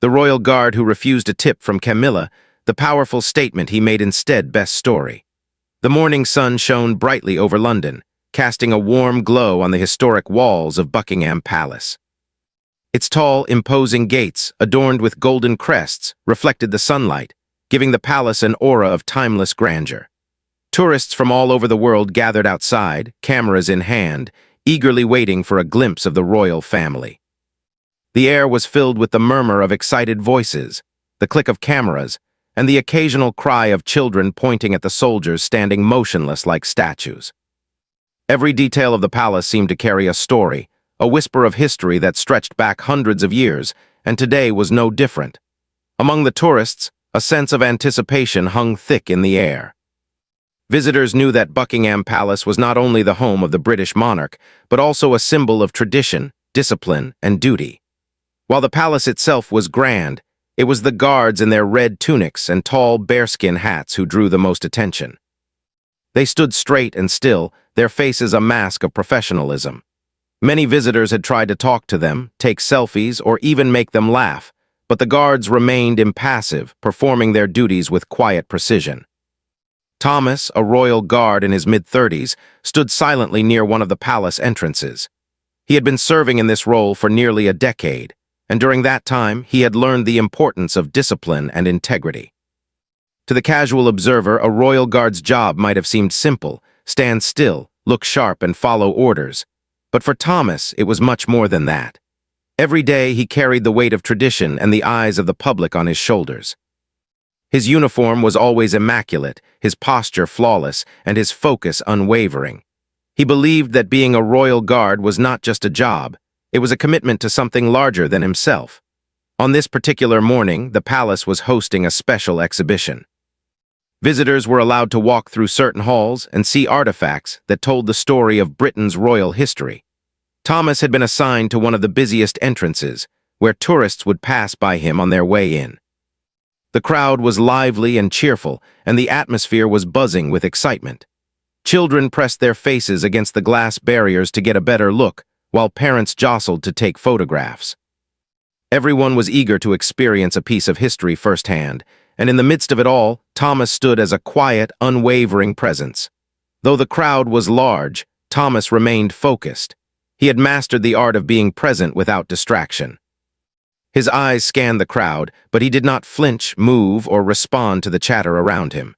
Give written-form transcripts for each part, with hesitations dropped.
The royal guard who refused a tip from Camilla, the powerful statement he made instead best story. The morning sun shone brightly over London, casting a warm glow on the historic walls of Buckingham Palace. Its tall, imposing gates, adorned with golden crests, reflected the sunlight, giving the palace an aura of timeless grandeur. Tourists from all over the world gathered outside, cameras in hand, eagerly waiting for a glimpse of the royal family. The air was filled with the murmur of excited voices, the click of cameras, and the occasional cry of children pointing at the soldiers standing motionless like statues. Every detail of the palace seemed to carry a story, a whisper of history that stretched back hundreds of years, and today was no different. Among the tourists, a sense of anticipation hung thick in the air. Visitors knew that Buckingham Palace was not only the home of the British monarch, but also a symbol of tradition, discipline, and duty. While the palace itself was grand, it was the guards in their red tunics and tall bearskin hats who drew the most attention. They stood straight and still, their faces a mask of professionalism. Many visitors had tried to talk to them, take selfies, or even make them laugh, but the guards remained impassive, performing their duties with quiet precision. Thomas, a royal guard in his mid-30s, stood silently near one of the palace entrances. He had been serving in this role for nearly a decade, and during that time he had learned the importance of discipline and integrity. To the casual observer, a royal guard's job might have seemed simple: stand still, look sharp, and follow orders. But for Thomas, it was much more than that. Every day he carried the weight of tradition and the eyes of the public on his shoulders. His uniform was always immaculate, his posture flawless, and his focus unwavering. He believed that being a royal guard was not just a job, it was a commitment to something larger than himself. On this particular morning, the palace was hosting a special exhibition. Visitors were allowed to walk through certain halls and see artifacts that told the story of Britain's royal history. Thomas had been assigned to one of the busiest entrances, where tourists would pass by him on their way in. The crowd was lively and cheerful, and the atmosphere was buzzing with excitement. Children pressed their faces against the glass barriers to get a better look, while parents jostled to take photographs. Everyone was eager to experience a piece of history firsthand, and in the midst of it all, Thomas stood as a quiet, unwavering presence. Though the crowd was large, Thomas remained focused. He had mastered the art of being present without distraction. His eyes scanned the crowd, but he did not flinch, move, or respond to the chatter around him.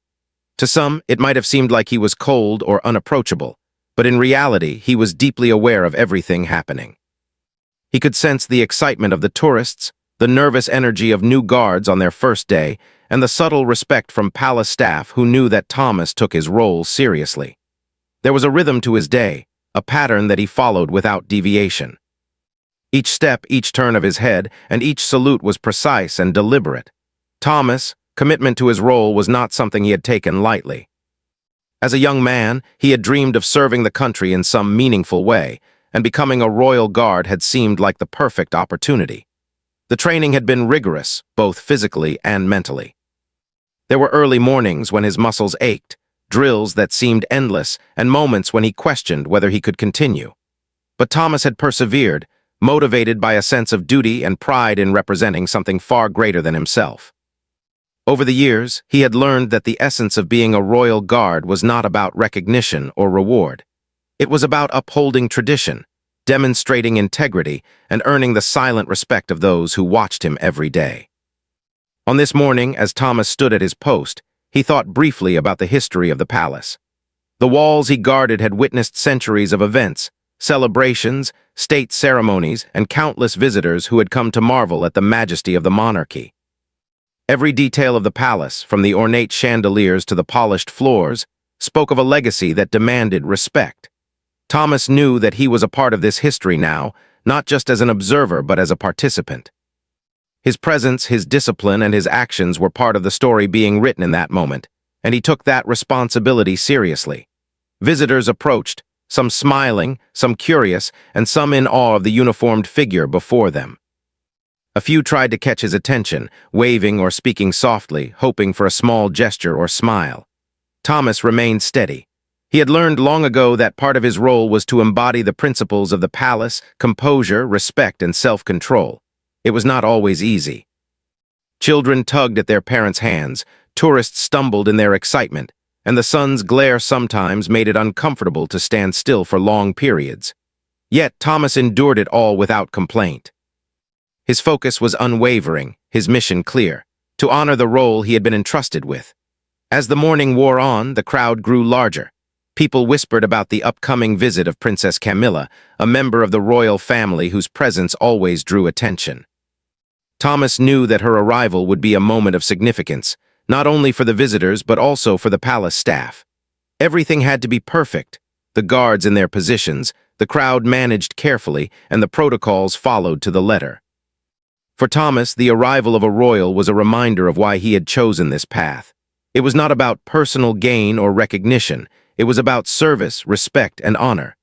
To some, it might have seemed like he was cold or unapproachable, but in reality, he was deeply aware of everything happening. He could sense the excitement of the tourists, the nervous energy of new guards on their first day, and the subtle respect from palace staff who knew that Thomas took his role seriously. There was a rhythm to his day, a pattern that he followed without deviation. Each step, each turn of his head, and each salute was precise and deliberate. Thomas' commitment to his role was not something he had taken lightly. As a young man, he had dreamed of serving the country in some meaningful way, and becoming a royal guard had seemed like the perfect opportunity. The training had been rigorous, both physically and mentally. There were early mornings when his muscles ached, drills that seemed endless, and moments when he questioned whether he could continue. But Thomas had persevered, motivated by a sense of duty and pride in representing something far greater than himself. Over the years, he had learned that the essence of being a royal guard was not about recognition or reward. It was about upholding tradition, demonstrating integrity, and earning the silent respect of those who watched him every day. On this morning, as Thomas stood at his post, he thought briefly about the history of the palace. The walls he guarded had witnessed centuries of events, celebrations, state ceremonies, and countless visitors who had come to marvel at the majesty of the monarchy. Every detail of the palace, from the ornate chandeliers to the polished floors, spoke of a legacy that demanded respect. Thomas knew that he was a part of this history now, not just as an observer but as a participant. His presence, his discipline, and his actions were part of the story being written in that moment, and he took that responsibility seriously. Visitors approached, some smiling, some curious, and some in awe of the uniformed figure before them. A few tried to catch his attention, waving or speaking softly, hoping for a small gesture or smile. Thomas remained steady. He had learned long ago that part of his role was to embody the principles of the palace: composure, respect, and self-control. It was not always easy. Children tugged at their parents' hands, tourists stumbled in their excitement, and the sun's glare sometimes made it uncomfortable to stand still for long periods. Yet Thomas endured it all without complaint. His focus was unwavering, his mission clear, to honor the role he had been entrusted with. As the morning wore on, the crowd grew larger. People whispered about the upcoming visit of Princess Camilla, a member of the royal family whose presence always drew attention. Thomas knew that her arrival would be a moment of significance, not only for the visitors but also for the palace staff. Everything had to be perfect. The guards in their positions, the crowd managed carefully, and the protocols followed to the letter. For Thomas, the arrival of a royal was a reminder of why he had chosen this path. It was not about personal gain or recognition. It was about service, respect, and honor.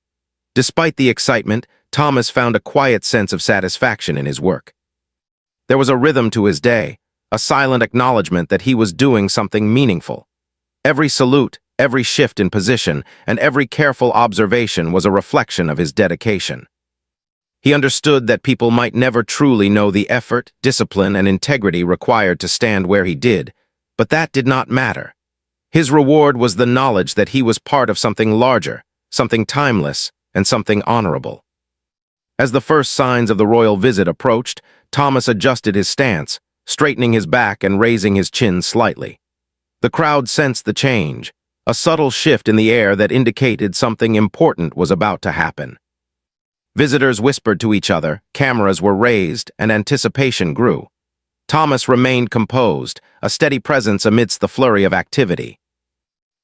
Despite the excitement, Thomas found a quiet sense of satisfaction in his work. There was a rhythm to his day, a silent acknowledgement that he was doing something meaningful. Every salute, every shift in position, and every careful observation was a reflection of his dedication. He understood that people might never truly know the effort, discipline, and integrity required to stand where he did, but that did not matter. His reward was the knowledge that he was part of something larger, something timeless, and something honorable. As the first signs of the royal visit approached, Thomas adjusted his stance, straightening his back and raising his chin slightly. The crowd sensed the change, a subtle shift in the air that indicated something important was about to happen. Visitors whispered to each other, cameras were raised, and anticipation grew. Thomas remained composed, a steady presence amidst the flurry of activity.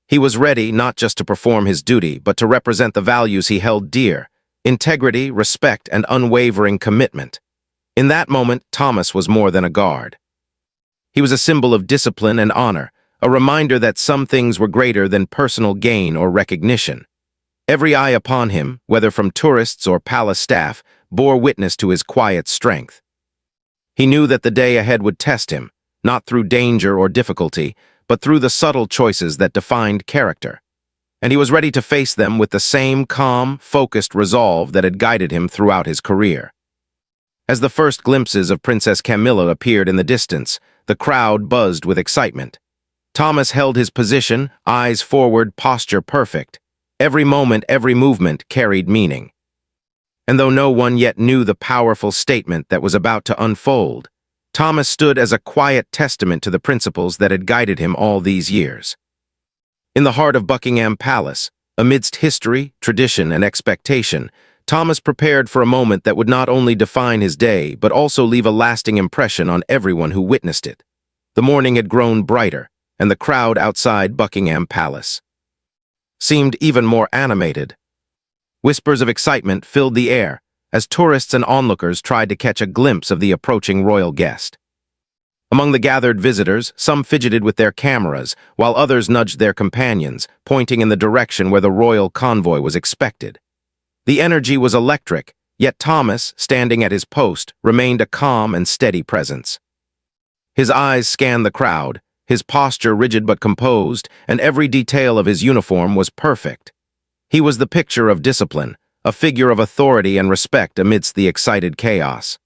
He was ready not just to perform his duty, but to represent the values he held dear: integrity, respect, and unwavering commitment. In that moment, Thomas was more than a guard. He was a symbol of discipline and honor, a reminder that some things were greater than personal gain or recognition. Every eye upon him, whether from tourists or palace staff, bore witness to his quiet strength. He knew that the day ahead would test him, not through danger or difficulty, but through the subtle choices that defined character. And he was ready to face them with the same calm, focused resolve that had guided him throughout his career. As the first glimpses of Princess Camilla appeared in the distance, the crowd buzzed with excitement. Thomas held his position, eyes forward, posture perfect. Every moment, every movement carried meaning. And though no one yet knew the powerful statement that was about to unfold, Thomas stood as a quiet testament to the principles that had guided him all these years. In the heart of Buckingham Palace, amidst history, tradition, and expectation, Thomas prepared for a moment that would not only define his day, but also leave a lasting impression on everyone who witnessed it. The morning had grown brighter, and the crowd outside Buckingham Palace seemed even more animated. Whispers of excitement filled the air as tourists and onlookers tried to catch a glimpse of the approaching royal guest. Among the gathered visitors, some fidgeted with their cameras, while others nudged their companions, pointing in the direction where the royal convoy was expected. The energy was electric, yet Thomas, standing at his post, remained a calm and steady presence. His eyes scanned the crowd, his posture rigid but composed, and every detail of his uniform was perfect. He was the picture of discipline, a figure of authority and respect amidst the excited chaos.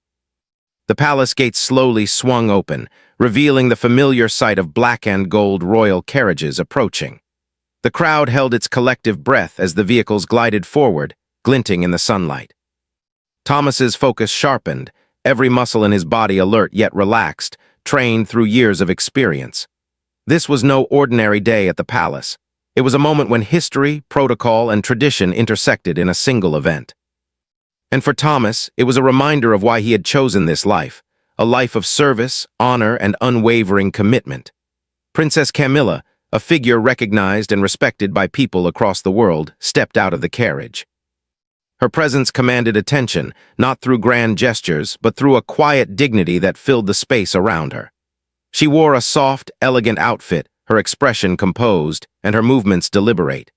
The palace gates slowly swung open, revealing the familiar sight of black and gold royal carriages approaching. The crowd held its collective breath as the vehicles glided forward, glinting in the sunlight. Thomas's focus sharpened, every muscle in his body alert yet relaxed, trained through years of experience. This was no ordinary day at the palace. It was a moment when history, protocol, and tradition intersected in a single event. And for Thomas, it was a reminder of why he had chosen this life, a life of service, honor, and unwavering commitment. Princess Camilla, a figure recognized and respected by people across the world, stepped out of the carriage. Her presence commanded attention, not through grand gestures, but through a quiet dignity that filled the space around her. She wore a soft, elegant outfit, her expression composed, and her movements deliberate.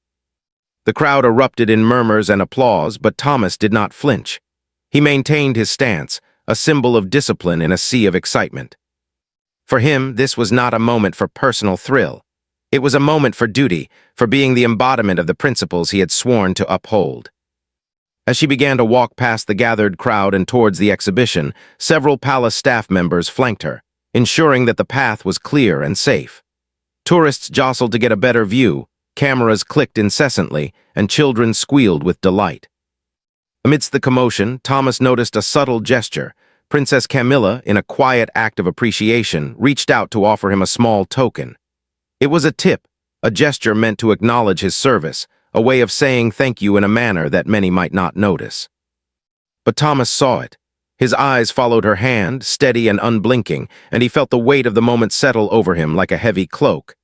The crowd erupted in murmurs and applause, but Thomas did not flinch. He maintained his stance, a symbol of discipline in a sea of excitement. For him, this was not a moment for personal thrill. It was a moment for duty, for being the embodiment of the principles he had sworn to uphold. As she began to walk past the gathered crowd and towards the exhibition, several palace staff members flanked her. ensuring that the path was clear and safe. Tourists jostled to get a better view, cameras clicked incessantly, and children squealed with delight. Amidst the commotion, Thomas noticed a subtle gesture. Princess Camilla, in a quiet act of appreciation, reached out to offer him a small token. It was a tip, a gesture meant to acknowledge his service, a way of saying thank you in a manner that many might not notice. But Thomas saw it. His eyes followed her hand, steady and unblinking, and he felt the weight of the moment settle over him like a heavy cloak.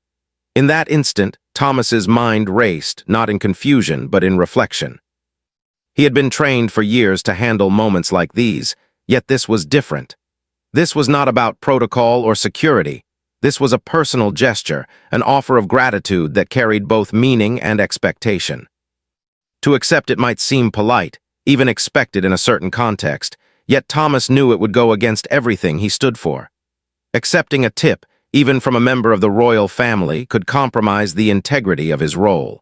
In that instant, Thomas's mind raced, not in confusion, but in reflection. He had been trained for years to handle moments like these, yet this was different. This was not about protocol or security. This was a personal gesture, an offer of gratitude that carried both meaning and expectation. To accept it might seem polite, even expected in a certain context, yet Thomas knew it would go against everything he stood for. Accepting a tip, even from a member of the royal family, could compromise the integrity of his role.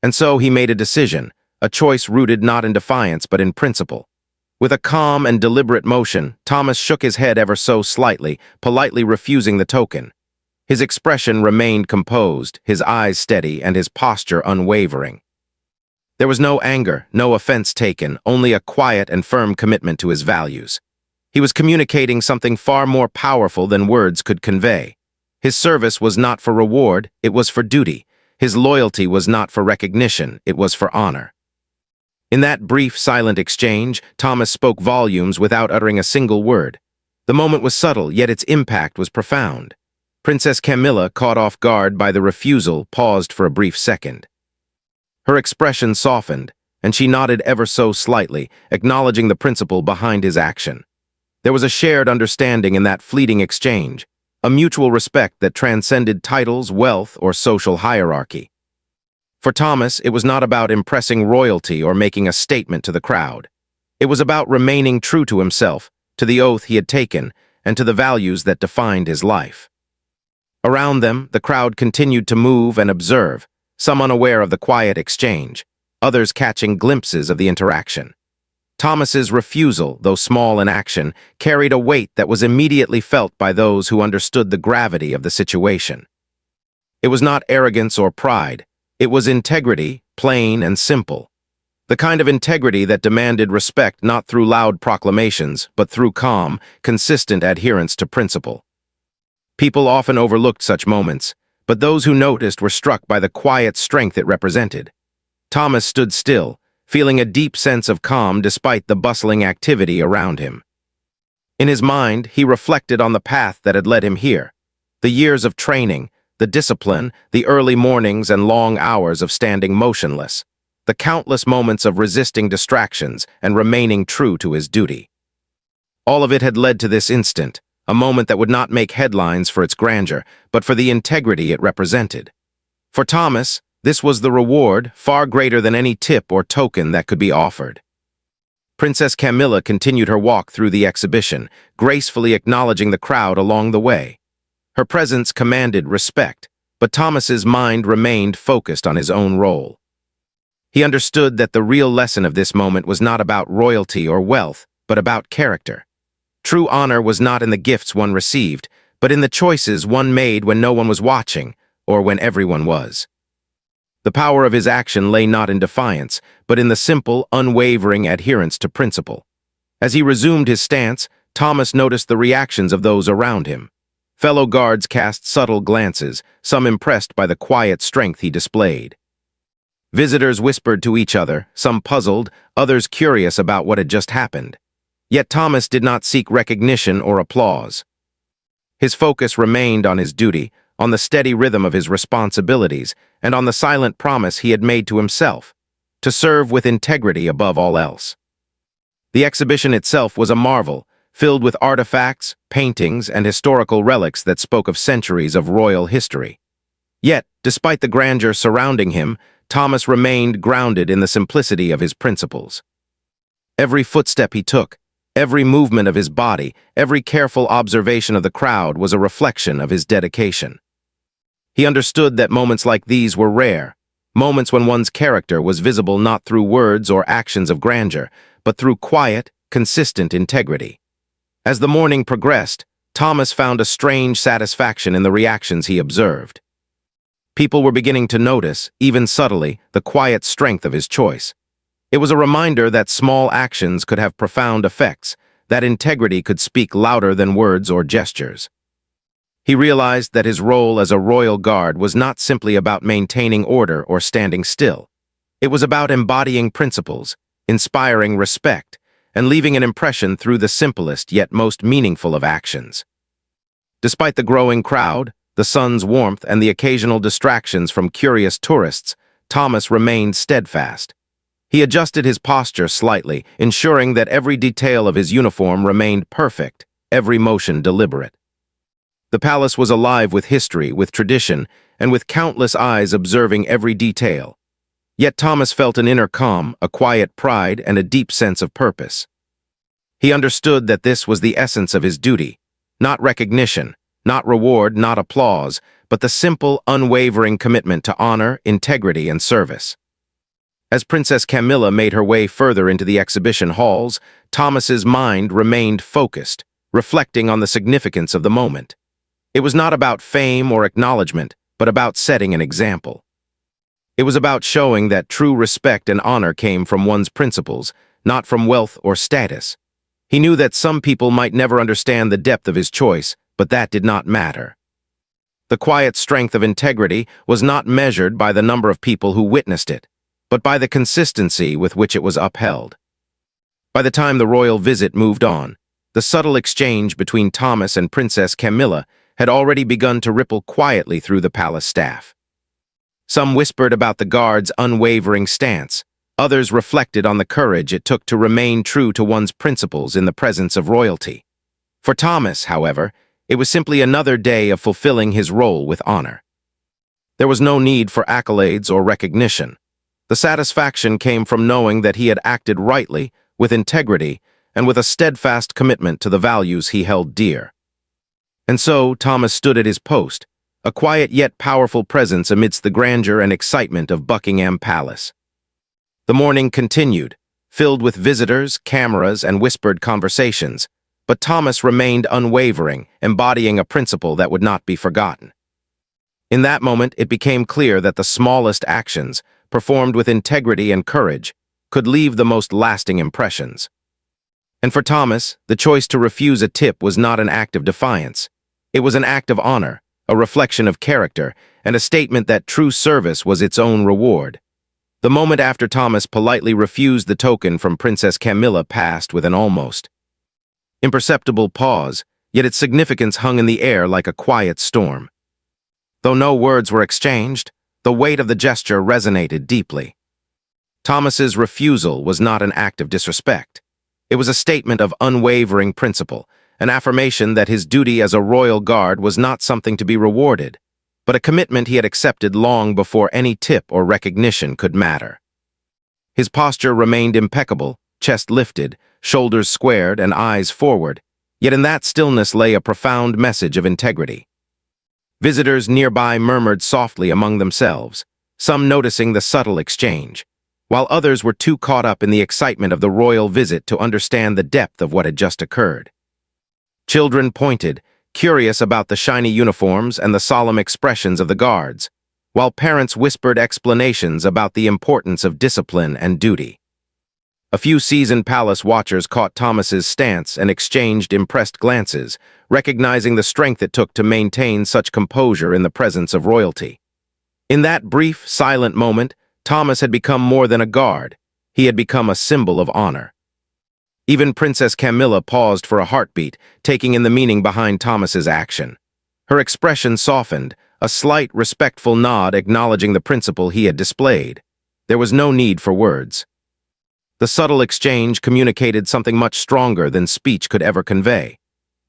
And so he made a decision, a choice rooted not in defiance but in principle. With a calm and deliberate motion, Thomas shook his head ever so slightly, politely refusing the token. His expression remained composed, his eyes steady, and his posture unwavering. There was no anger, no offense taken, only a quiet and firm commitment to his values. He was communicating something far more powerful than words could convey. His service was not for reward, it was for duty. His loyalty was not for recognition, it was for honor. In that brief, silent exchange, Thomas spoke volumes without uttering a single word. The moment was subtle, yet its impact was profound. Princess Camilla, caught off guard by the refusal, paused for a brief second. Her expression softened, and she nodded ever so slightly, acknowledging the principle behind his action. There was a shared understanding in that fleeting exchange, a mutual respect that transcended titles, wealth, or social hierarchy. For Thomas, it was not about impressing royalty or making a statement to the crowd. It was about remaining true to himself, to the oath he had taken, and to the values that defined his life. Around them, the crowd continued to move and observe, some unaware of the quiet exchange, others catching glimpses of the interaction. Thomas's refusal, though small in action, carried a weight that was immediately felt by those who understood the gravity of the situation. It was not arrogance or pride. It was integrity, plain and simple. The kind of integrity that demanded respect not through loud proclamations, but through calm, consistent adherence to principle. People often overlooked such moments, but those who noticed were struck by the quiet strength it represented. Thomas stood still, feeling a deep sense of calm despite the bustling activity around him. In his mind, he reflected on the path that had led him here, the years of training, the discipline, the early mornings and long hours of standing motionless, the countless moments of resisting distractions and remaining true to his duty. All of it had led to this instant, a moment that would not make headlines for its grandeur, but for the integrity it represented. For Thomas, this was the reward, far greater than any tip or token that could be offered. Princess Camilla continued her walk through the exhibition, gracefully acknowledging the crowd along the way. Her presence commanded respect, but Thomas's mind remained focused on his own role. He understood that the real lesson of this moment was not about royalty or wealth, but about character. True honor was not in the gifts one received, but in the choices one made when no one was watching, or when everyone was. The power of his action lay not in defiance, but in the simple, unwavering adherence to principle. As he resumed his stance, Thomas noticed the reactions of those around him. Fellow guards cast subtle glances, some impressed by the quiet strength he displayed. Visitors whispered to each other, some puzzled, others curious about what had just happened. Yet Thomas did not seek recognition or applause. His focus remained on his duty, on the steady rhythm of his responsibilities, and on the silent promise he had made to himself, to serve with integrity above all else. The exhibition itself was a marvel, filled with artifacts, paintings, and historical relics that spoke of centuries of royal history. Yet, despite the grandeur surrounding him, Thomas remained grounded in the simplicity of his principles. Every footstep he took, every movement of his body, every careful observation of the crowd was a reflection of his dedication. He understood that moments like these were rare, moments when one's character was visible not through words or actions of grandeur, but through quiet, consistent integrity. As the morning progressed, Thomas found a strange satisfaction in the reactions he observed. People were beginning to notice, even subtly, the quiet strength of his choice. It was a reminder that small actions could have profound effects, that integrity could speak louder than words or gestures. He realized that his role as a royal guard was not simply about maintaining order or standing still. It was about embodying principles, inspiring respect, and leaving an impression through the simplest yet most meaningful of actions. Despite the growing crowd, the sun's warmth, and the occasional distractions from curious tourists, Thomas remained steadfast. He adjusted his posture slightly, ensuring that every detail of his uniform remained perfect, every motion deliberate. The palace was alive with history, with tradition, and with countless eyes observing every detail. Yet Thomas felt an inner calm, a quiet pride, and a deep sense of purpose. He understood that this was the essence of his duty, not recognition, not reward, not applause, but the simple, unwavering commitment to honor, integrity, and service. As Princess Camilla made her way further into the exhibition halls, Thomas's mind remained focused, reflecting on the significance of the moment. It was not about fame or acknowledgement, but about setting an example. It was about showing that true respect and honor came from one's principles, not from wealth or status. He knew that some people might never understand the depth of his choice, but that did not matter. The quiet strength of integrity was not measured by the number of people who witnessed it, but by the consistency with which it was upheld. By the time the royal visit moved on, the subtle exchange between Thomas and Princess Camilla had already begun to ripple quietly through the palace staff. Some whispered about the guard's unwavering stance. Others reflected on the courage it took to remain true to one's principles in the presence of royalty. For Thomas, however, it was simply another day of fulfilling his role with honor. There was no need for accolades or recognition. The satisfaction came from knowing that he had acted rightly, with integrity, and with a steadfast commitment to the values he held dear. And so Thomas stood at his post, a quiet yet powerful presence amidst the grandeur and excitement of Buckingham Palace. The morning continued, filled with visitors, cameras, and whispered conversations, but Thomas remained unwavering, embodying a principle that would not be forgotten. In that moment, it became clear that the smallest actions, performed with integrity and courage, could leave the most lasting impressions. And for Thomas, the choice to refuse a tip was not an act of defiance. It was an act of honor, a reflection of character, and a statement that true service was its own reward. The moment after Thomas politely refused the token from Princess Camilla passed with an almost imperceptible pause, yet its significance hung in the air like a quiet storm. Though no words were exchanged, the weight of the gesture resonated deeply. Thomas's refusal was not an act of disrespect. It was a statement of unwavering principle, an affirmation that his duty as a royal guard was not something to be rewarded, but a commitment he had accepted long before any tip or recognition could matter. His posture remained impeccable, chest lifted, shoulders squared, and eyes forward, yet in that stillness lay a profound message of integrity. Visitors nearby murmured softly among themselves, some noticing the subtle exchange, while others were too caught up in the excitement of the royal visit to understand the depth of what had just occurred. Children pointed, curious about the shiny uniforms and the solemn expressions of the guards, while parents whispered explanations about the importance of discipline and duty. A few seasoned palace watchers caught Thomas's stance and exchanged impressed glances, recognizing the strength it took to maintain such composure in the presence of royalty. In that brief, silent moment, Thomas had become more than a guard. He had become a symbol of honor. Even Princess Camilla paused for a heartbeat, taking in the meaning behind Thomas's action. Her expression softened, a slight, respectful nod acknowledging the principle he had displayed. There was no need for words. The subtle exchange communicated something much stronger than speech could ever convey.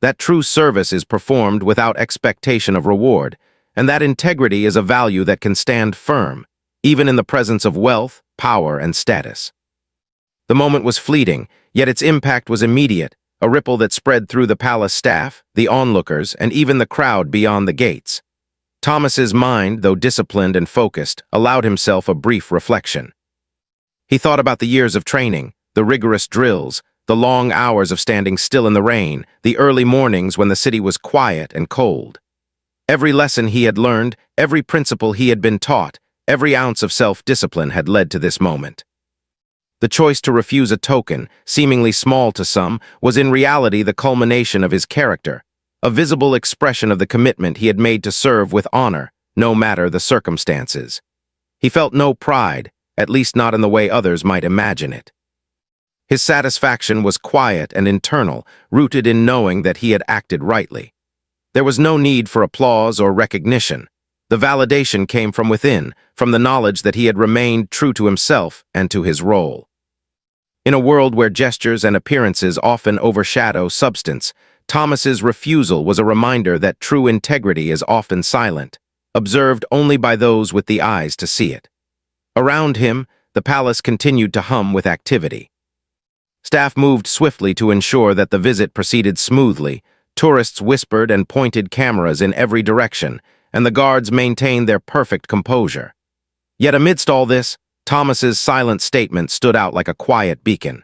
That true service is performed without expectation of reward, and that integrity is a value that can stand firm, even in the presence of wealth, power, and status. The moment was fleeting, yet its impact was immediate, a ripple that spread through the palace staff, the onlookers, and even the crowd beyond the gates. Thomas's mind, though disciplined and focused, allowed himself a brief reflection. He thought about the years of training, the rigorous drills, The long hours of standing still in the rain, the early mornings when the city was quiet and cold. Every lesson he had learned, every principle he had been taught, every ounce of self-discipline had led to this moment. The choice to refuse a token, seemingly small to some, was in reality the culmination of his character, a visible expression of the commitment he had made to serve with honor, no matter the circumstances. He felt no pride, at least not in the way others might imagine it. His satisfaction was quiet and internal, rooted in knowing that he had acted rightly. There was no need for applause or recognition. The validation came from within, from the knowledge that he had remained true to himself and to his role. In a world where gestures and appearances often overshadow substance, Thomas's refusal was a reminder that true integrity is often silent, observed only by those with the eyes to see it. Around him, the palace continued to hum with activity. Staff moved swiftly to ensure that the visit proceeded smoothly. Tourists whispered and pointed cameras in every direction, and the guards maintained their perfect composure. Yet amidst all this, Thomas's silent statement stood out like a quiet beacon.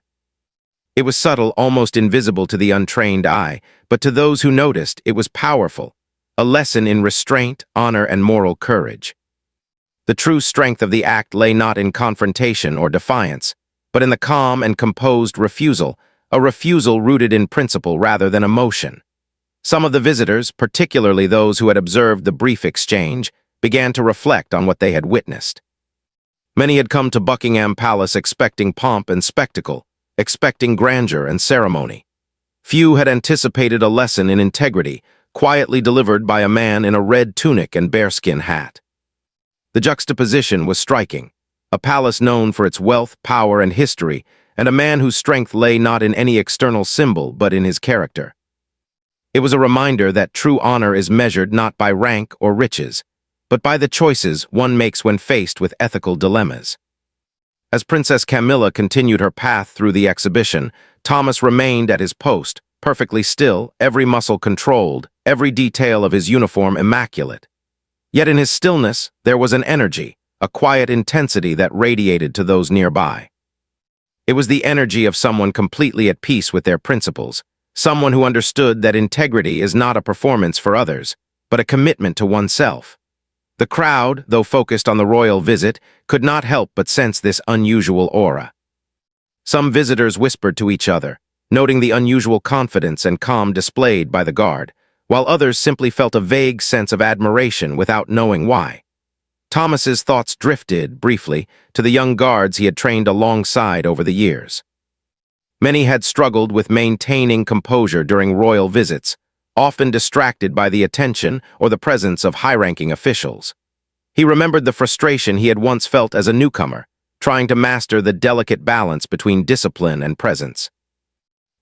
It was subtle, almost invisible to the untrained eye, but to those who noticed, it was powerful, a lesson in restraint, honor, and moral courage. The true strength of the act lay not in confrontation or defiance, but in the calm and composed refusal, a refusal rooted in principle rather than emotion. Some of the visitors, particularly those who had observed the brief exchange, began to reflect on what they had witnessed. Many had come to Buckingham Palace expecting pomp and spectacle, expecting grandeur and ceremony. Few had anticipated a lesson in integrity, quietly delivered by a man in a red tunic and bearskin hat. The juxtaposition was striking, a palace known for its wealth, power, and history, and a man whose strength lay not in any external symbol but in his character. It was a reminder that true honor is measured not by rank or riches, but by the choices one makes when faced with ethical dilemmas. As Princess Camilla continued her path through the exhibition, Thomas remained at his post, perfectly still, every muscle controlled, every detail of his uniform immaculate. Yet in his stillness, there was an energy, a quiet intensity that radiated to those nearby. It was the energy of someone completely at peace with their principles, someone who understood that integrity is not a performance for others, but a commitment to oneself. The crowd, though focused on the royal visit, could not help but sense this unusual aura. Some visitors whispered to each other, noting the unusual confidence and calm displayed by the guard, while others simply felt a vague sense of admiration without knowing why. Thomas's thoughts drifted, briefly, to the young guards he had trained alongside over the years. Many had struggled with maintaining composure during royal visits, often distracted by the attention or the presence of high-ranking officials. He remembered the frustration he had once felt as a newcomer, trying to master the delicate balance between discipline and presence.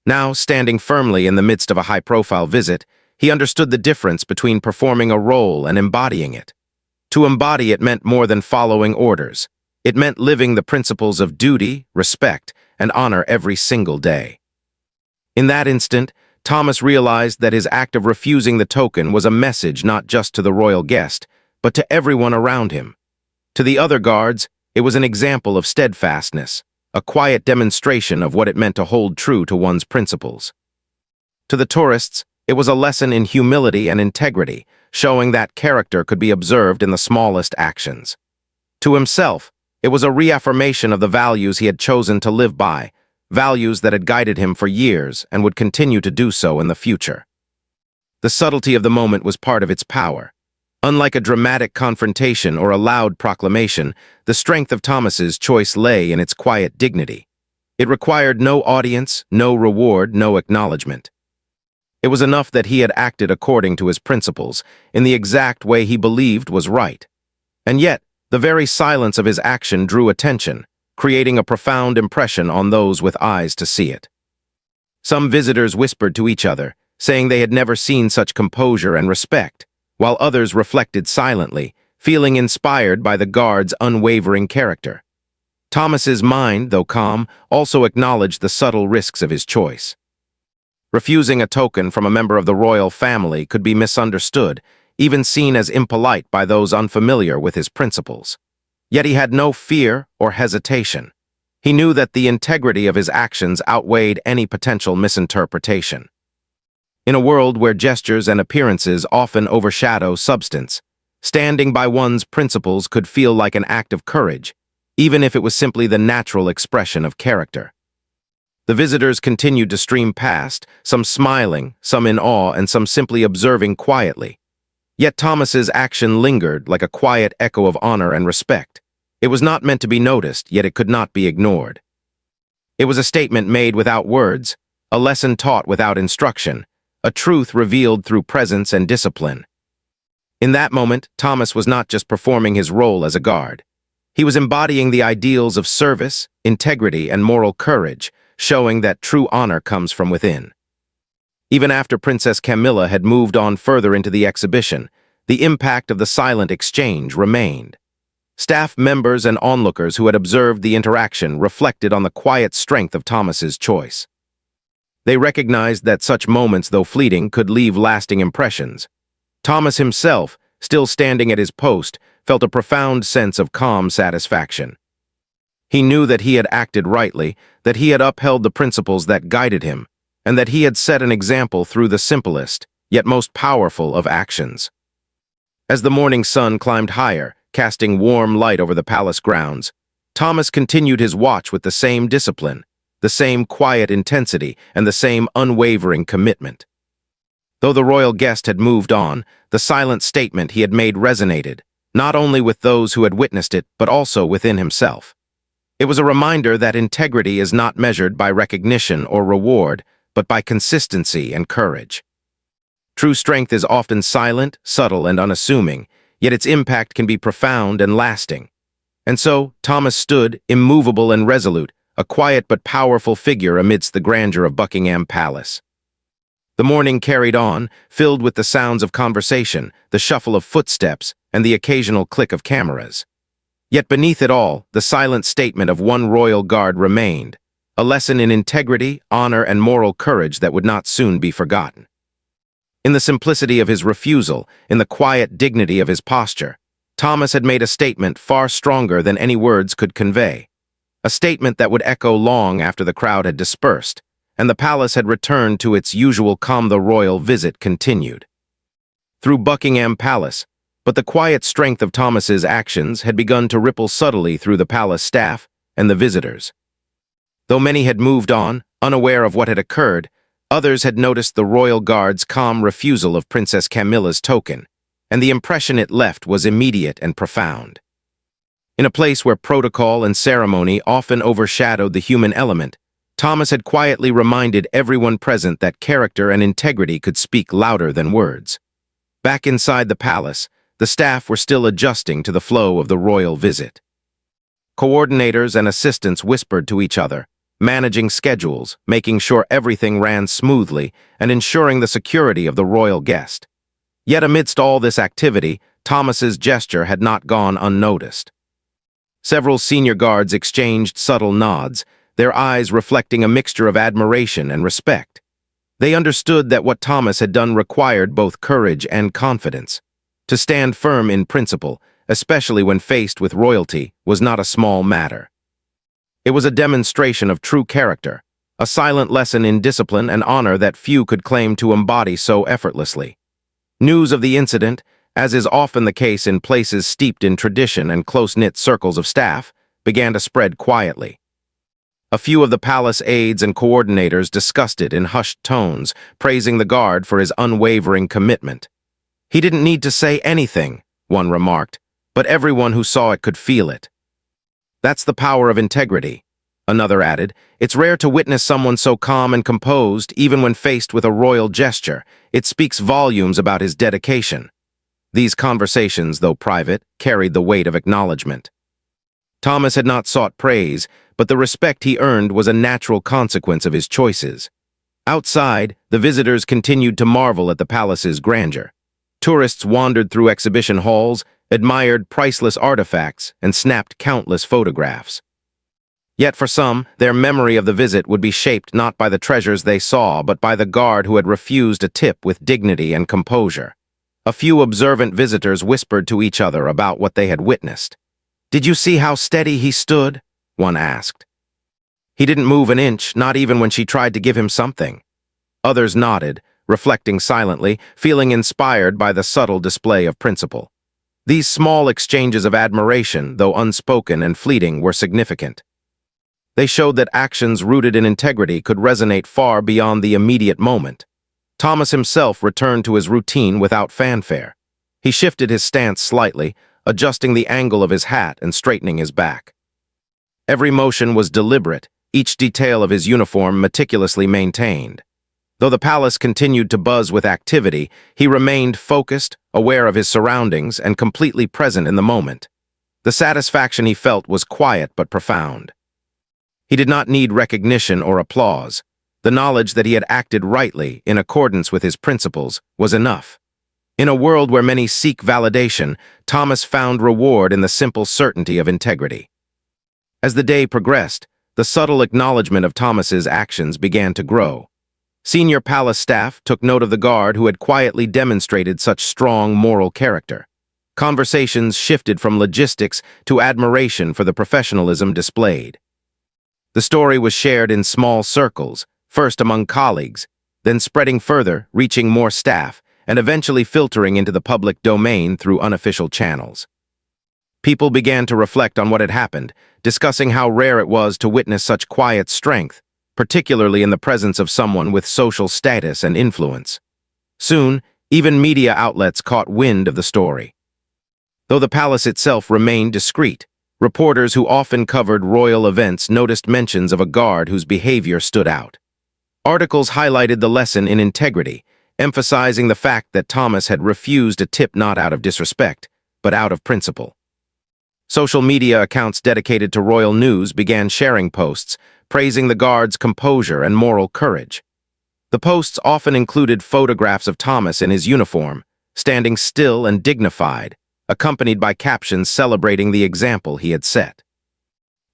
Now, standing firmly in the midst of a high-profile visit, he understood the difference between performing a role and embodying it. To embody it meant more than following orders. It meant living the principles of duty, respect, and honor every single day. In that instant, Thomas realized that his act of refusing the token was a message not just to the royal guest, but to everyone around him. To the other guards, it was an example of steadfastness, a quiet demonstration of what it meant to hold true to one's principles. To the tourists, it was a lesson in humility and integrity, showing that character could be observed in the smallest actions. To himself, it was a reaffirmation of the values he had chosen to live by, values that had guided him for years and would continue to do so in the future. The subtlety of the moment was part of its power. Unlike a dramatic confrontation or a loud proclamation, the strength of Thomas's choice lay in its quiet dignity. It required no audience, no reward, no acknowledgement. It was enough that he had acted according to his principles, in the exact way he believed was right. And yet, the very silence of his action drew attention, creating a profound impression on those with eyes to see it. Some visitors whispered to each other, saying they had never seen such composure and respect, while others reflected silently, feeling inspired by the guard's unwavering character. Thomas's mind, though calm, also acknowledged the subtle risks of his choice. Refusing a token from a member of the royal family could be misunderstood, even seen as impolite by those unfamiliar with his principles. Yet he had no fear or hesitation. He knew that the integrity of his actions outweighed any potential misinterpretation. In a world where gestures and appearances often overshadow substance, standing by one's principles could feel like an act of courage, even if it was simply the natural expression of character. The visitors continued to stream past, some smiling, some in awe, and some simply observing quietly. Yet Thomas's action lingered like a quiet echo of honor and respect. It was not meant to be noticed, yet it could not be ignored. It was a statement made without words, a lesson taught without instruction, a truth revealed through presence and discipline. In that moment, Thomas was not just performing his role as a guard. He was embodying the ideals of service, integrity, and moral courage, showing that true honor comes from within. Even after Princess Camilla had moved on further into the exhibition, the impact of the silent exchange remained. Staff members and onlookers who had observed the interaction reflected on the quiet strength of Thomas's choice. They recognized that such moments, though fleeting, could leave lasting impressions. Thomas himself, still standing at his post, felt a profound sense of calm satisfaction. He knew that he had acted rightly, that he had upheld the principles that guided him, and that he had set an example through the simplest, yet most powerful of actions. As the morning sun climbed higher, casting warm light over the palace grounds, Thomas continued his watch with the same discipline, the same quiet intensity, and the same unwavering commitment. Though the royal guest had moved on, the silent statement he had made resonated, not only with those who had witnessed it, but also within himself. It was a reminder that integrity is not measured by recognition or reward, but by consistency and courage. True strength is often silent, subtle, and unassuming, yet its impact can be profound and lasting. And so, Thomas stood, immovable and resolute, a quiet but powerful figure amidst the grandeur of Buckingham Palace. The morning carried on, filled with the sounds of conversation, the shuffle of footsteps, and the occasional click of cameras. Yet beneath it all, the silent statement of one royal guard remained, a lesson in integrity, honor, and moral courage that would not soon be forgotten. In the simplicity of his refusal, in the quiet dignity of his posture, Thomas had made a statement far stronger than any words could convey. A statement that would echo long after the crowd had dispersed, and the palace had returned to its usual calm. The royal visit continued through Buckingham Palace, but the quiet strength of Thomas's actions had begun to ripple subtly through the palace staff and the visitors. Though many had moved on, unaware of what had occurred, others had noticed the royal guard's calm refusal of Princess Camilla's token, and the impression it left was immediate and profound. In a place where protocol and ceremony often overshadowed the human element, Thomas had quietly reminded everyone present that character and integrity could speak louder than words. Back inside the palace, the staff were still adjusting to the flow of the royal visit. Coordinators and assistants whispered to each other, managing schedules, making sure everything ran smoothly, and ensuring the security of the royal guest. Yet amidst all this activity, Thomas's gesture had not gone unnoticed. Several senior guards exchanged subtle nods, their eyes reflecting a mixture of admiration and respect. They understood that what Thomas had done required both courage and confidence. To stand firm in principle, especially when faced with royalty, was not a small matter. It was a demonstration of true character, a silent lesson in discipline and honor that few could claim to embody so effortlessly. News of the incident, as is often the case in places steeped in tradition and close-knit circles of staff, began to spread quietly. A few of the palace aides and coordinators discussed it in hushed tones, praising the guard for his unwavering commitment. "He didn't need to say anything," one remarked, but everyone who saw it could feel it. "That's the power of integrity," another added. "It's rare to witness someone so calm and composed, even when faced with a royal gesture. It speaks volumes about his dedication." These conversations, though private, carried the weight of acknowledgement. Thomas had not sought praise, but the respect he earned was a natural consequence of his choices. Outside, the visitors continued to marvel at the palace's grandeur. Tourists wandered through exhibition halls, admired priceless artifacts, and snapped countless photographs. Yet for some, their memory of the visit would be shaped not by the treasures they saw, but by the guard who had refused a tip with dignity and composure. A few observant visitors whispered to each other about what they had witnessed. "Did you see how steady he stood?" one asked. He didn't move an inch, not even when she tried to give him something. Others nodded, reflecting silently, feeling inspired by the subtle display of principle. These small exchanges of admiration, though unspoken and fleeting, were significant. They showed that actions rooted in integrity could resonate far beyond the immediate moment. Thomas himself returned to his routine without fanfare. He shifted his stance slightly, adjusting the angle of his hat and straightening his back. Every motion was deliberate, each detail of his uniform meticulously maintained. Though the palace continued to buzz with activity, he remained focused, aware of his surroundings, and completely present in the moment. The satisfaction he felt was quiet but profound. He did not need recognition or applause. The knowledge that he had acted rightly, in accordance with his principles, was enough. In a world where many seek validation, Thomas found reward in the simple certainty of integrity. As the day progressed, the subtle acknowledgement of Thomas's actions began to grow. Senior palace staff took note of the guard who had quietly demonstrated such strong moral character. Conversations shifted from logistics to admiration for the professionalism displayed. The story was shared in small circles, first among colleagues, then spreading further, reaching more staff, and eventually filtering into the public domain through unofficial channels. People began to reflect on what had happened, discussing how rare it was to witness such quiet strength, particularly in the presence of someone with social status and influence. Soon, even media outlets caught wind of the story. Though the palace itself remained discreet, reporters who often covered royal events noticed mentions of a guard whose behavior stood out. Articles highlighted the lesson in integrity, emphasizing the fact that Thomas had refused a tip not out of disrespect, but out of principle. Social media accounts dedicated to royal news began sharing posts, praising the guard's composure and moral courage. The posts often included photographs of Thomas in his uniform, standing still and dignified, accompanied by captions celebrating the example he had set.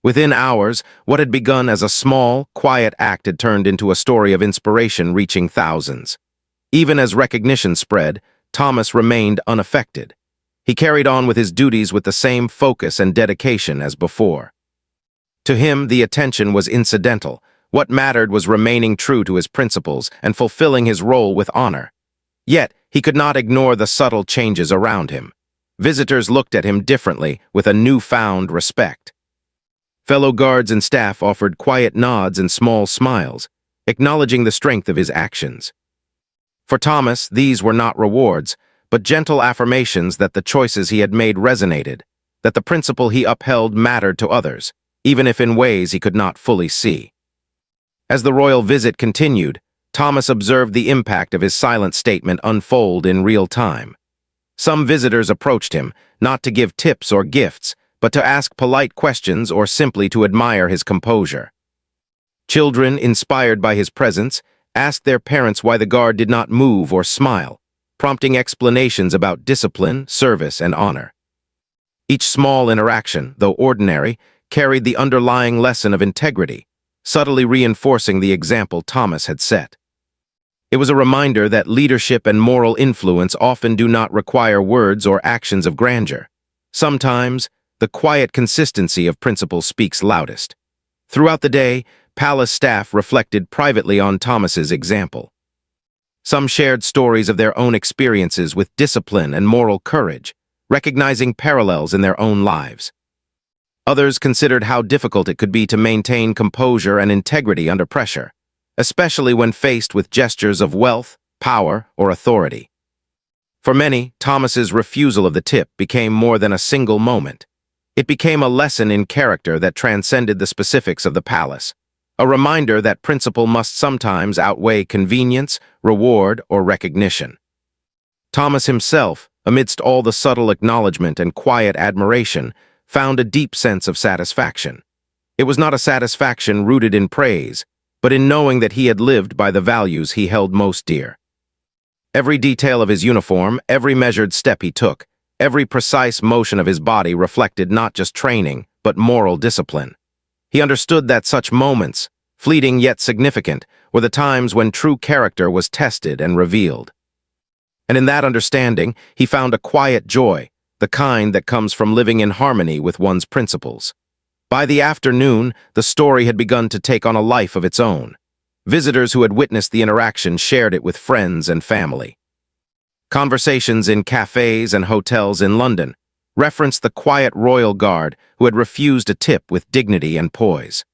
Within hours, what had begun as a small, quiet act had turned into a story of inspiration reaching thousands. Even as recognition spread, Thomas remained unaffected. He carried on with his duties with the same focus and dedication as before. To him, the attention was incidental. What mattered was remaining true to his principles and fulfilling his role with honor. Yet, he could not ignore the subtle changes around him. Visitors looked at him differently, with a newfound respect. Fellow guards and staff offered quiet nods and small smiles, acknowledging the strength of his actions. For Thomas, these were not rewards, but gentle affirmations that the choices he had made resonated, that the principle he upheld mattered to others, even if in ways he could not fully see. As the royal visit continued, Thomas observed the impact of his silent statement unfold in real time. Some visitors approached him, not to give tips or gifts, but to ask polite questions or simply to admire his composure. Children, inspired by his presence, asked their parents why the guard did not move or smile, prompting explanations about discipline, service, and honor. Each small interaction, though ordinary, carried the underlying lesson of integrity, subtly reinforcing the example Thomas had set. It was a reminder that leadership and moral influence often do not require words or actions of grandeur. Sometimes, the quiet consistency of principle speaks loudest. Throughout the day, palace staff reflected privately on Thomas's example. Some shared stories of their own experiences with discipline and moral courage, recognizing parallels in their own lives. Others considered how difficult it could be to maintain composure and integrity under pressure, especially when faced with gestures of wealth, power, or authority. For many, Thomas's refusal of the tip became more than a single moment. It became a lesson in character that transcended the specifics of the palace, a reminder that principle must sometimes outweigh convenience, reward, or recognition. Thomas himself, amidst all the subtle acknowledgement and quiet admiration, found a deep sense of satisfaction. It was not a satisfaction rooted in praise, but in knowing that he had lived by the values he held most dear. Every detail of his uniform, every measured step he took, every precise motion of his body reflected not just training, but moral discipline. He understood that such moments, fleeting yet significant, were the times when true character was tested and revealed. And in that understanding, he found a quiet joy, the kind that comes from living in harmony with one's principles. By the afternoon, the story had begun to take on a life of its own. Visitors who had witnessed the interaction shared it with friends and family. Conversations in cafes and hotels in London referenced the quiet royal guard who had refused a tip with dignity and poise.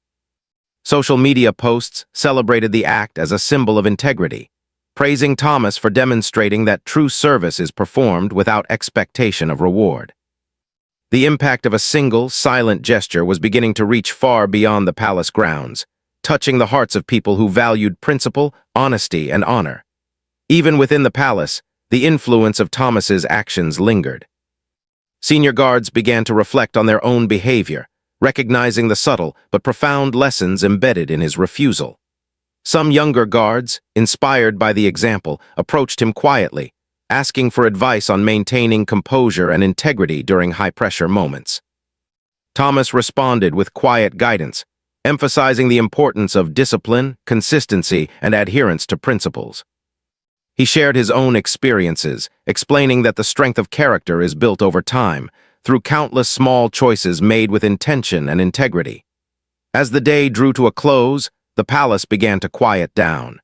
Social media posts celebrated the act as a symbol of integrity, praising Thomas for demonstrating that true service is performed without expectation of reward. The impact of a single, silent gesture was beginning to reach far beyond the palace grounds, touching the hearts of people who valued principle, honesty, and honor. Even within the palace, the influence of Thomas's actions lingered. Senior guards began to reflect on their own behavior, recognizing the subtle but profound lessons embedded in his refusal. Some younger guards, inspired by the example, approached him quietly, asking for advice on maintaining composure and integrity during high-pressure moments. Thomas responded with quiet guidance, emphasizing the importance of discipline, consistency, and adherence to principles. He shared his own experiences, explaining that the strength of character is built over time, through countless small choices made with intention and integrity. As the day drew to a close, the palace began to quiet down.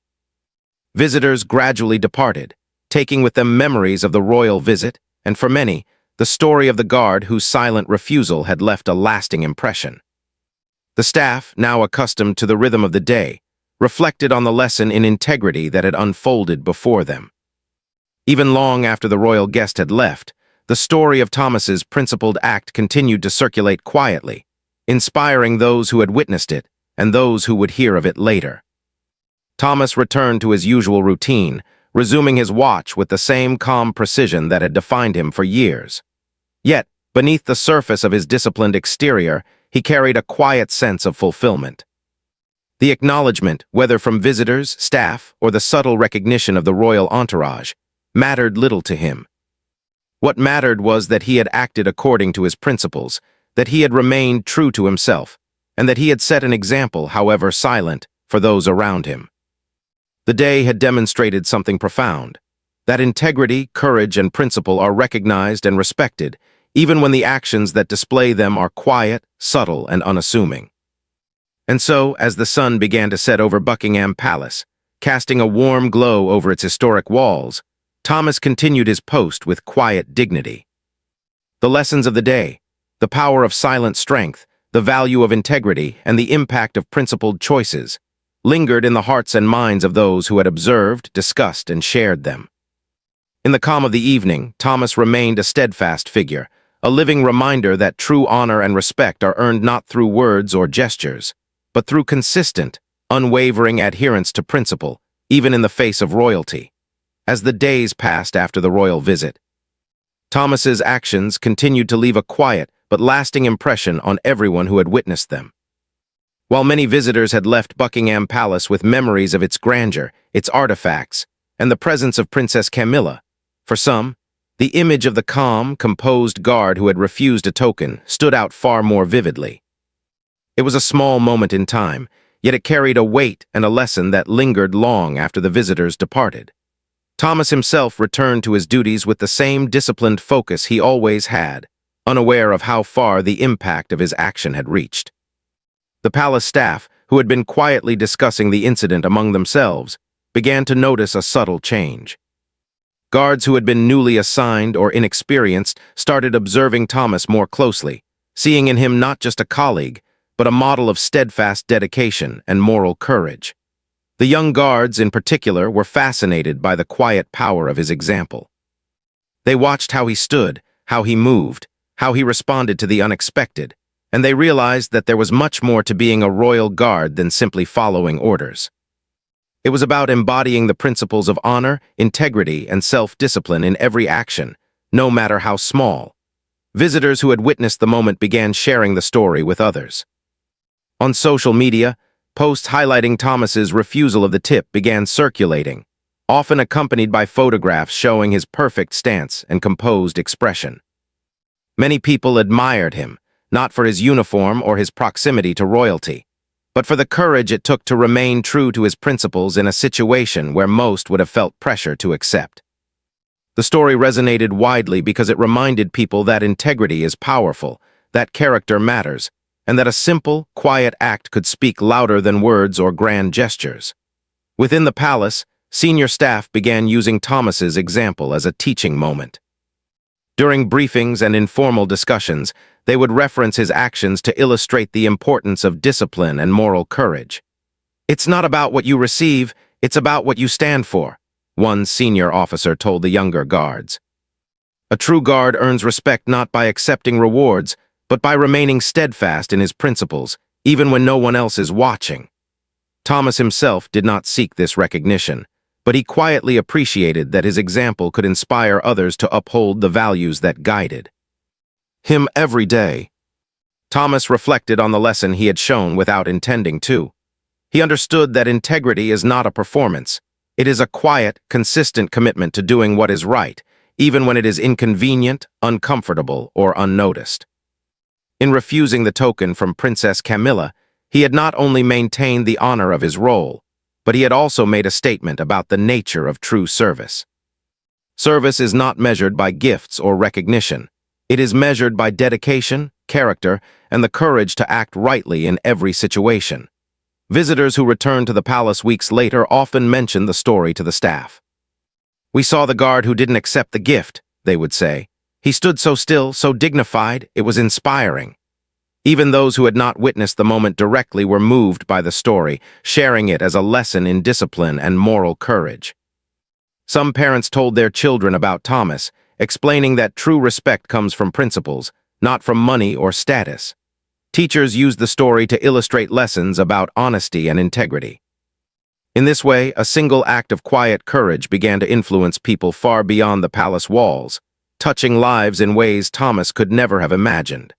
Visitors gradually departed, taking with them memories of the royal visit, and for many, the story of the guard whose silent refusal had left a lasting impression. The staff, now accustomed to the rhythm of the day, reflected on the lesson in integrity that had unfolded before them. Even long after the royal guest had left, the story of Thomas's principled act continued to circulate quietly, inspiring those who had witnessed it and those who would hear of it later. Thomas returned to his usual routine, resuming his watch with the same calm precision that had defined him for years. Yet, beneath the surface of his disciplined exterior, he carried a quiet sense of fulfillment. The acknowledgement, whether from visitors, staff, or the subtle recognition of the royal entourage, mattered little to him. What mattered was that he had acted according to his principles, that he had remained true to himself, and that he had set an example, however silent, for those around him. The day had demonstrated something profound, that integrity, courage, and principle are recognized and respected, even when the actions that display them are quiet, subtle, and unassuming. And so, as the sun began to set over Buckingham Palace, casting a warm glow over its historic walls, Thomas continued his post with quiet dignity. The lessons of the day, the power of silent strength, the value of integrity, and the impact of principled choices, lingered in the hearts and minds of those who had observed, discussed, and shared them. In the calm of the evening, Thomas remained a steadfast figure, a living reminder that true honor and respect are earned not through words or gestures, but through consistent, unwavering adherence to principle, even in the face of royalty. As the days passed after the royal visit, Thomas's actions continued to leave a quiet but lasting impression on everyone who had witnessed them. While many visitors had left Buckingham Palace with memories of its grandeur, its artifacts, and the presence of Princess Camilla, for some, the image of the calm, composed guard who had refused a token stood out far more vividly. It was a small moment in time, yet it carried a weight and a lesson that lingered long after the visitors departed. Thomas himself returned to his duties with the same disciplined focus he always had, unaware of how far the impact of his action had reached. The palace staff, who had been quietly discussing the incident among themselves, began to notice a subtle change. Guards who had been newly assigned or inexperienced started observing Thomas more closely, seeing in him not just a colleague, but a model of steadfast dedication and moral courage. The young guards, in particular, were fascinated by the quiet power of his example. They watched how he stood, how he moved, how he responded to the unexpected, and they realized that there was much more to being a royal guard than simply following orders. It was about embodying the principles of honor, integrity, and self-discipline in every action, no matter how small. Visitors who had witnessed the moment began sharing the story with others. On social media, posts highlighting Thomas's refusal of the tip began circulating, often accompanied by photographs showing his perfect stance and composed expression. Many people admired him, not for his uniform or his proximity to royalty, but for the courage it took to remain true to his principles in a situation where most would have felt pressure to accept. The story resonated widely because it reminded people that integrity is powerful, that character matters, and that a simple, quiet act could speak louder than words or grand gestures. Within the palace, senior staff began using Thomas's example as a teaching moment. During briefings and informal discussions, they would reference his actions to illustrate the importance of discipline and moral courage. "It's not about what you receive, it's about what you stand for," one senior officer told the younger guards. A true guard earns respect not by accepting rewards, but by remaining steadfast in his principles, even when no one else is watching. Thomas himself did not seek this recognition, but he quietly appreciated that his example could inspire others to uphold the values that guided him every day. Thomas reflected on the lesson he had shown without intending to. He understood that integrity is not a performance. It is a quiet, consistent commitment to doing what is right, even when it is inconvenient, uncomfortable, or unnoticed. In refusing the token from Princess Camilla, he had not only maintained the honor of his role, but he had also made a statement about the nature of true service. Service is not measured by gifts or recognition. It is measured by dedication, character, and the courage to act rightly in every situation. Visitors who returned to the palace weeks later often mentioned the story to the staff. "We saw the guard who didn't accept the gift," they would say. "He stood so still, so dignified, it was inspiring." Even those who had not witnessed the moment directly were moved by the story, sharing it as a lesson in discipline and moral courage. Some parents told their children about Thomas, explaining that true respect comes from principles, not from money or status. Teachers used the story to illustrate lessons about honesty and integrity. In this way, a single act of quiet courage began to influence people far beyond the palace walls, touching lives in ways Thomas could never have imagined.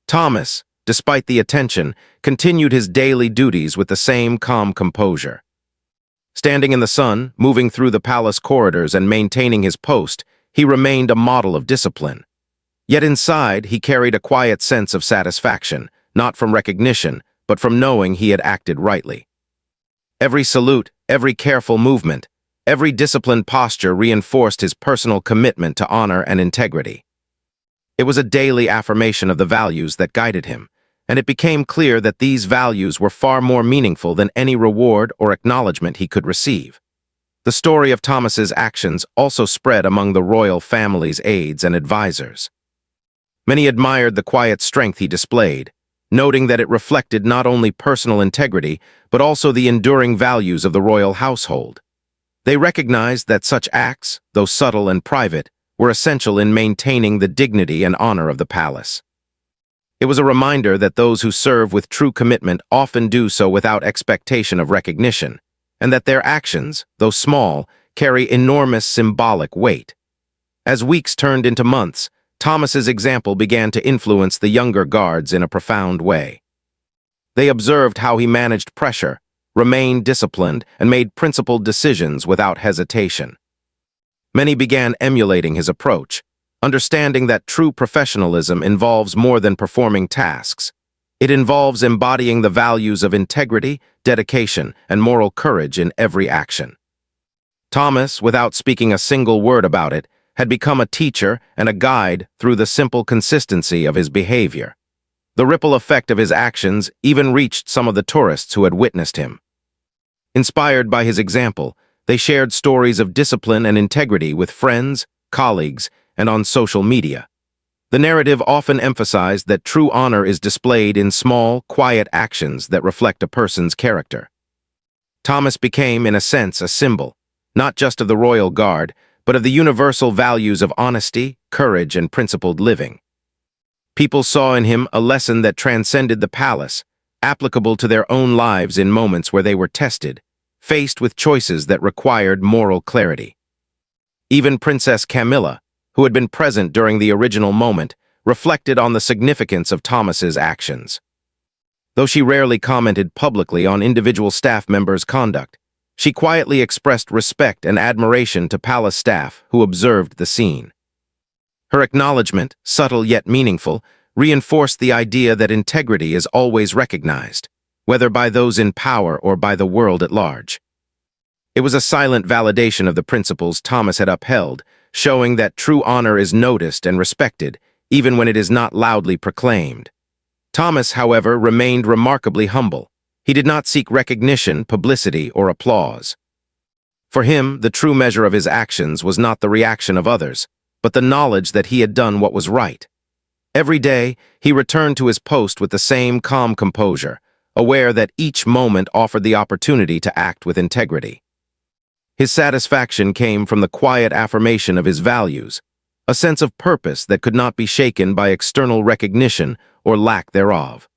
Thomas, despite the attention, continued his daily duties with the same calm composure. Standing in the sun, moving through the palace corridors and maintaining his post, he remained a model of discipline. Yet inside, he carried a quiet sense of satisfaction, not from recognition, but from knowing he had acted rightly. Every salute, every careful movement, every disciplined posture reinforced his personal commitment to honor and integrity. It was a daily affirmation of the values that guided him, and it became clear that these values were far more meaningful than any reward or acknowledgement he could receive. The story of Thomas's actions also spread among the royal family's aides and advisors. Many admired the quiet strength he displayed, noting that it reflected not only personal integrity, but also the enduring values of the royal household. They recognized that such acts, though subtle and private, were essential in maintaining the dignity and honor of the palace. It was a reminder that those who serve with true commitment often do so without expectation of recognition, and that their actions, though small, carry enormous symbolic weight. As weeks turned into months, Thomas's example began to influence the younger guards in a profound way. They observed how he managed pressure, remained disciplined, and made principled decisions without hesitation. Many began emulating his approach, understanding that true professionalism involves more than performing tasks. It involves embodying the values of integrity, dedication, and moral courage in every action. Thomas, without speaking a single word about it, had become a teacher and a guide through the simple consistency of his behavior. The ripple effect of his actions even reached some of the tourists who had witnessed him. Inspired by his example, they shared stories of discipline and integrity with friends, colleagues, and on social media. The narrative often emphasized that true honor is displayed in small, quiet actions that reflect a person's character. Thomas became, in a sense, a symbol, not just of the royal guard, but of the universal values of honesty, courage, and principled living. People saw in him a lesson that transcended the palace, applicable to their own lives in moments where they were tested, faced with choices that required moral clarity. Even Princess Camilla, who had been present during the original moment, reflected on the significance of Thomas's actions. Though she rarely commented publicly on individual staff members' conduct, she quietly expressed respect and admiration to palace staff who observed the scene. Her acknowledgement, subtle yet meaningful, reinforced the idea that integrity is always recognized, whether by those in power or by the world at large. It was a silent validation of the principles Thomas had upheld, showing that true honor is noticed and respected, even when it is not loudly proclaimed. Thomas, however, remained remarkably humble. He did not seek recognition, publicity, or applause. For him, the true measure of his actions was not the reaction of others, but the knowledge that he had done what was right. Every day, he returned to his post with the same calm composure, aware that each moment offered the opportunity to act with integrity. His satisfaction came from the quiet affirmation of his values, a sense of purpose that could not be shaken by external recognition or lack thereof.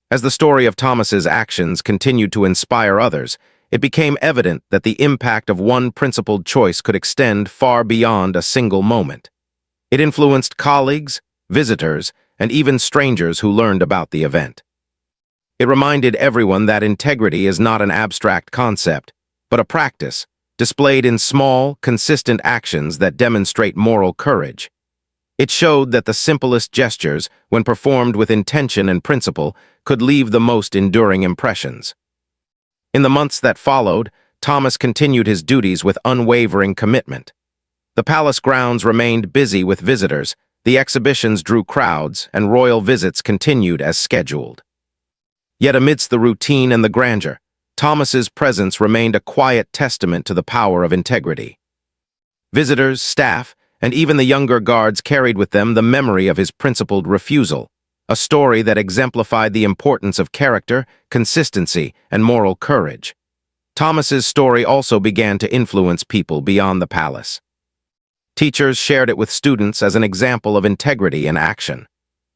As the story of Thomas's actions continued to inspire others, it became evident that the impact of one principled choice could extend far beyond a single moment. It influenced colleagues, visitors, and even strangers who learned about the event. It reminded everyone that integrity is not an abstract concept, but a practice, displayed in small, consistent actions that demonstrate moral courage. It showed that the simplest gestures, when performed with intention and principle, could leave the most enduring impressions. In the months that followed, Thomas continued his duties with unwavering commitment. The palace grounds remained busy with visitors, the exhibitions drew crowds, and royal visits continued as scheduled. Yet amidst the routine and the grandeur, Thomas's presence remained a quiet testament to the power of integrity. Visitors, staff, and even the younger guards carried with them the memory of his principled refusal, a story that exemplified the importance of character, consistency, and moral courage. Thomas's story also began to influence people beyond the palace. Teachers shared it with students as an example of integrity in action.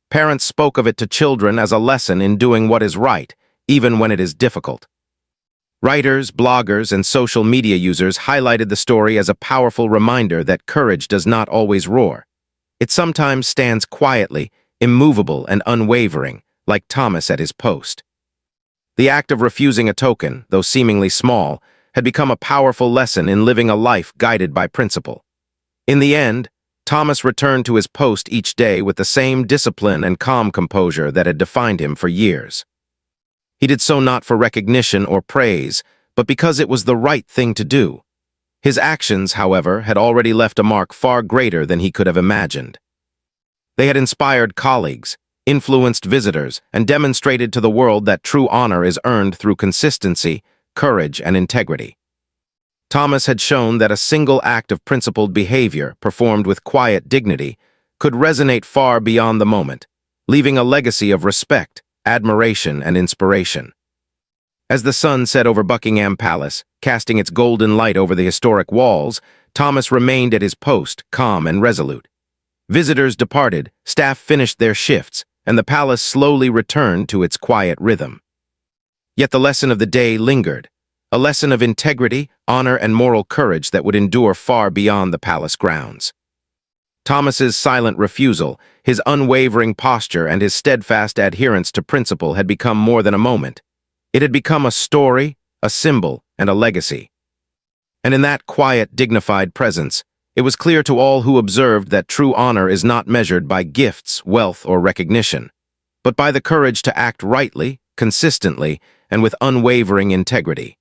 Parents spoke of it to children as a lesson in doing what is right, even when it is difficult. Writers, bloggers, and social media users highlighted the story as a powerful reminder that courage does not always roar. It sometimes stands quietly, immovable and unwavering, like Thomas at his post. The act of refusing a token, though seemingly small, had become a powerful lesson in living a life guided by principle. In the end, Thomas returned to his post each day with the same discipline and calm composure that had defined him for years. He did so not for recognition or praise, but because it was the right thing to do. His actions, however, had already left a mark far greater than he could have imagined. They had inspired colleagues, influenced visitors, and demonstrated to the world that true honor is earned through consistency, courage, and integrity. Thomas had shown that a single act of principled behavior, performed with quiet dignity, could resonate far beyond the moment, leaving a legacy of respect, admiration, and inspiration. As the sun set over Buckingham Palace, casting its golden light over the historic walls, Thomas remained at his post, calm and resolute. Visitors departed, staff finished their shifts, and the palace slowly returned to its quiet rhythm. Yet the lesson of the day lingered, a lesson of integrity, honor, and moral courage that would endure far beyond the palace grounds. Thomas's silent refusal, his unwavering posture, and his steadfast adherence to principle had become more than a moment. It had become a story, a symbol, and a legacy. And in that quiet, dignified presence, it was clear to all who observed that true honor is not measured by gifts, wealth, or recognition, but by the courage to act rightly, consistently, and with unwavering integrity.